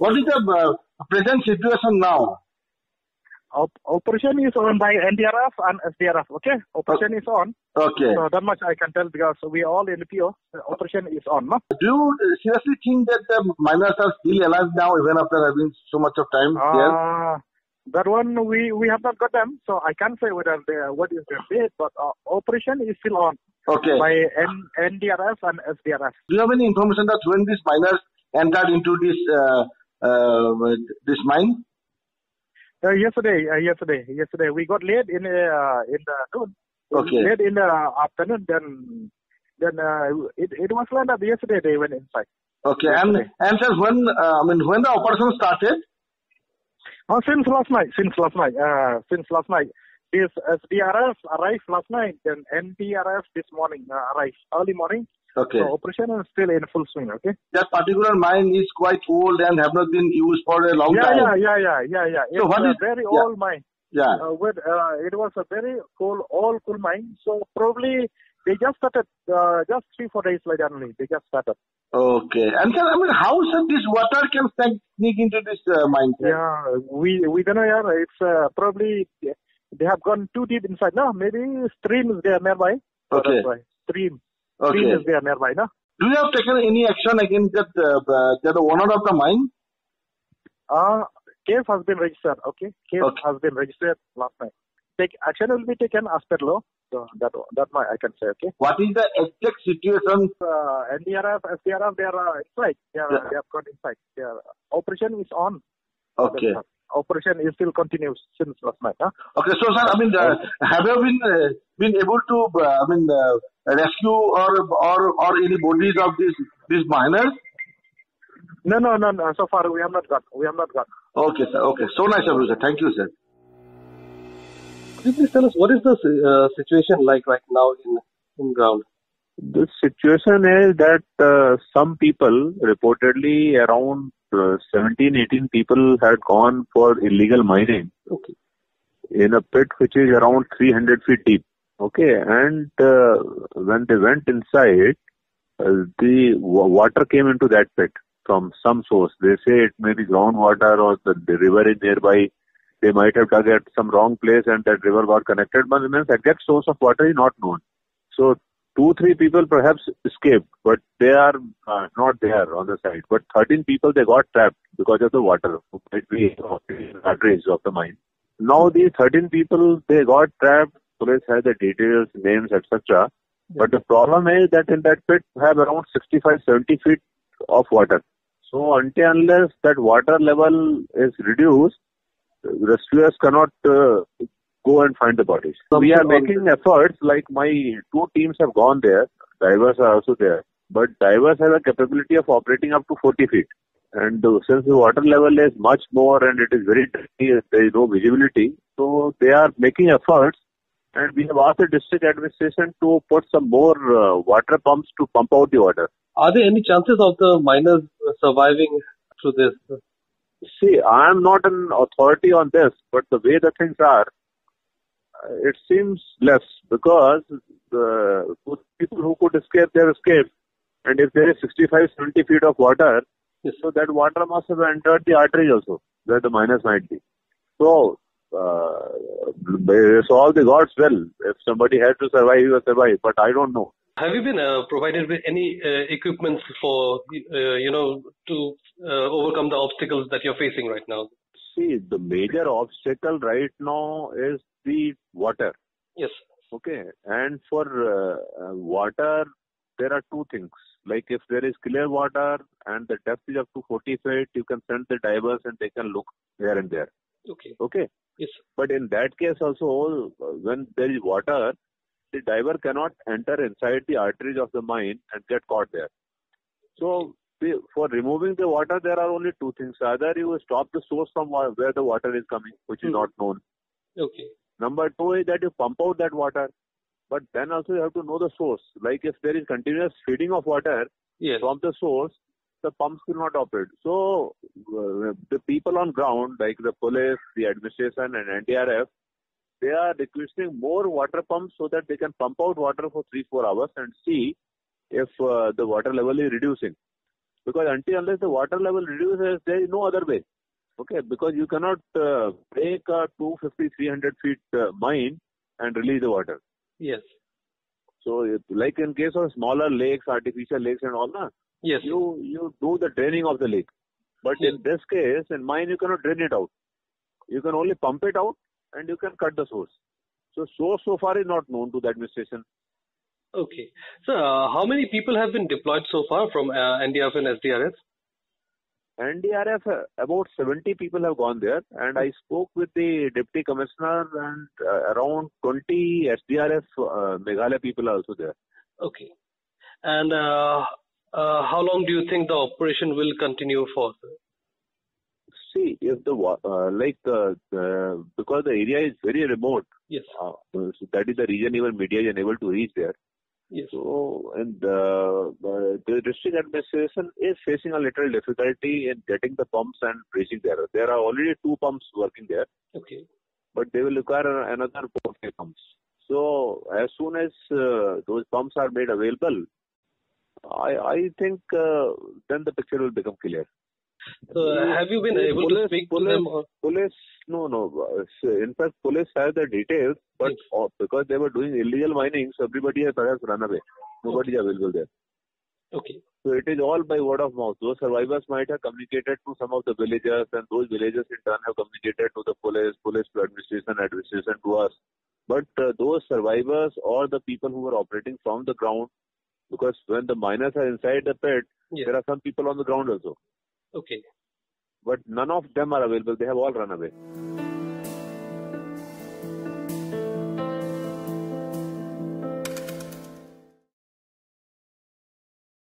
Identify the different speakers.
Speaker 1: What is the present situation now?
Speaker 2: Operation is on by NDRF and SDRF. Okay, operation is on.
Speaker 1: Okay.
Speaker 2: So that much I can tell because we all in the PO. Operation is on. No?
Speaker 1: Do you seriously think that the miners are still alive now, even after having so much of time there?
Speaker 2: That one we have not got them, so I can't say whether what is their date. But operation is still on.
Speaker 1: Okay.
Speaker 2: By NDRF and SDRF.
Speaker 1: Do you have any information that when these miners entered into this mine?
Speaker 2: Yesterday we got late in the noon.
Speaker 1: Okay.
Speaker 2: Late in the afternoon. Then it was landed up yesterday. They went inside.
Speaker 1: Okay. Yesterday. And sir, when the operation started?
Speaker 2: Since last night. This SDRF arrived last night. Then NDRF this morning arrived early morning.
Speaker 1: Okay.
Speaker 2: So operation is still in full swing. Okay.
Speaker 1: That particular mine is quite old and have not been used for a long time.
Speaker 2: Yeah.
Speaker 1: So
Speaker 2: it's a very old mine.
Speaker 1: Yeah.
Speaker 2: It was a very cool mine. So probably they just started just 3-4 days later only. They just started.
Speaker 1: Okay. And sir, how this water can sneak into this mine? Sir?
Speaker 2: Yeah, we don't know. Yeah, it's probably they have gone too deep inside. No, maybe stream is there nearby.
Speaker 1: Okay.
Speaker 2: That's why. Stream
Speaker 1: Okay.
Speaker 2: is there nearby, no?
Speaker 1: Do you have taken any action against the owner of the mine?
Speaker 2: Case has been registered, okay? Has been registered last night. Action will be taken as per law. So that much I can say, okay?
Speaker 1: What is the exact situation?
Speaker 2: NDRF, SDRF, they are inside. They have got inside. Their operation is on.
Speaker 1: Okay.
Speaker 2: Operation is still continues since last night, huh?
Speaker 1: Okay, so sir, have you been able to rescue or any bodies of these miners?
Speaker 2: No. So far we have not got.
Speaker 1: Okay, sir. Okay. So nice of you, sir. Thank you, sir.
Speaker 3: Could you please tell us what is the situation like right now in ground?
Speaker 4: The situation is that some people, reportedly around 17-18 people had gone for illegal mining.
Speaker 3: Okay.
Speaker 4: In a pit which is around 300 feet deep. Okay, and when they went inside, the water came into that pit from some source. They say it may be groundwater or the river is nearby. They might have dug at some wrong place and that river got connected, but the exact source of water is not known. So 2-3 people perhaps escaped, but they are not there on the side. But 13 people, they got trapped because of the water, arteries of the mine. Now these 13 people, they got trapped. Police has the details, names, etc. But the problem is that in that pit have around 65-70 feet of water. So until unless that water level is reduced, rescuers cannot go and find the bodies. So we are making efforts, like my 2 teams have gone there. Divers are also there. But divers have a capability of operating up to 40 feet. And since the water level is much more and it is very dirty, there is no visibility. So they are making efforts. And we have asked the district administration to put some more water pumps to pump out the water.
Speaker 3: Are there any chances of the miners surviving through this?
Speaker 4: See, I am not an authority on this, but the way the things are, it seems less because the people who could escape, they have escaped. And if there is 65-70 feet of water, so that water must have entered the arteries also, where the miners might be. So, it's all the gods' will. If somebody had to survive, he will survive, but I don't know.
Speaker 3: Have you been provided with any equipment for, to overcome the obstacles that you're facing right now?
Speaker 4: See, the major obstacle right now is the water.
Speaker 3: Yes.
Speaker 4: Okay. And for water, there are 2 things. Like if there is clear water and the depth is up to 40 feet, you can send the divers and they can look here and there.
Speaker 3: Okay.
Speaker 4: Okay.
Speaker 3: Yes.
Speaker 4: But in that case also, when there is water, the diver cannot enter inside the arteries of the mine and get caught there. So, for removing the water, there are only 2 things. Either you stop the source from where the water is coming, which is not known.
Speaker 3: Okay.
Speaker 4: Number 2 is that you pump out that water. But then also you have to know the source. Like if there is continuous feeding of water from the source, the pumps will not operate. So, the people on ground, like the police, the administration and NDRF, they are requesting more water pumps so that they can pump out water for 3-4 hours and see if the water level is reducing. Because unless the water level reduces, there is no other way. Okay, because you cannot break a 250, 300 feet mine and release the water.
Speaker 3: Yes.
Speaker 4: So, like in case of smaller lakes, artificial lakes and all,
Speaker 3: yes,
Speaker 4: you do the draining of the lake. But
Speaker 3: yes.
Speaker 4: in this case, in mine, you cannot drain it out. You can only pump it out and you can cut the source. So, source so far is not known to the administration.
Speaker 3: Okay. So, how many people have been deployed so far from NDRF and SDRF?
Speaker 4: NDRF, about 70 people have gone there, and I spoke with the Deputy Commissioner, and around 20 SDRF Meghalaya people are also there.
Speaker 3: Okay. And how long do you think the operation will continue for?
Speaker 4: See, if because the area is very remote,
Speaker 3: yes,
Speaker 4: so that is the reason even media is unable to reach there.
Speaker 3: Yes.
Speaker 4: So, and the district administration is facing a little difficulty in getting the pumps and reaching there. There are already 2 pumps working there.
Speaker 3: Okay.
Speaker 4: But they will require another 4 pumps. So, as soon as those pumps are made available, I think then the picture will become clear.
Speaker 3: So, have you been able to speak to them?
Speaker 4: Police, no. In fact, police have the details, but
Speaker 3: yes.
Speaker 4: Because they were doing illegal mining, so everybody has perhaps run away. Nobody is available there.
Speaker 3: Okay.
Speaker 4: So it is all by word of mouth. Those survivors might have communicated to some of the villagers, and those villagers in turn have communicated to the police to administration to us. But those survivors or the people who were operating from the ground, because when the miners are inside the pit,
Speaker 3: yes.
Speaker 4: there are some people on the ground also.
Speaker 3: Okay.
Speaker 4: But none of them are available. They have all run away.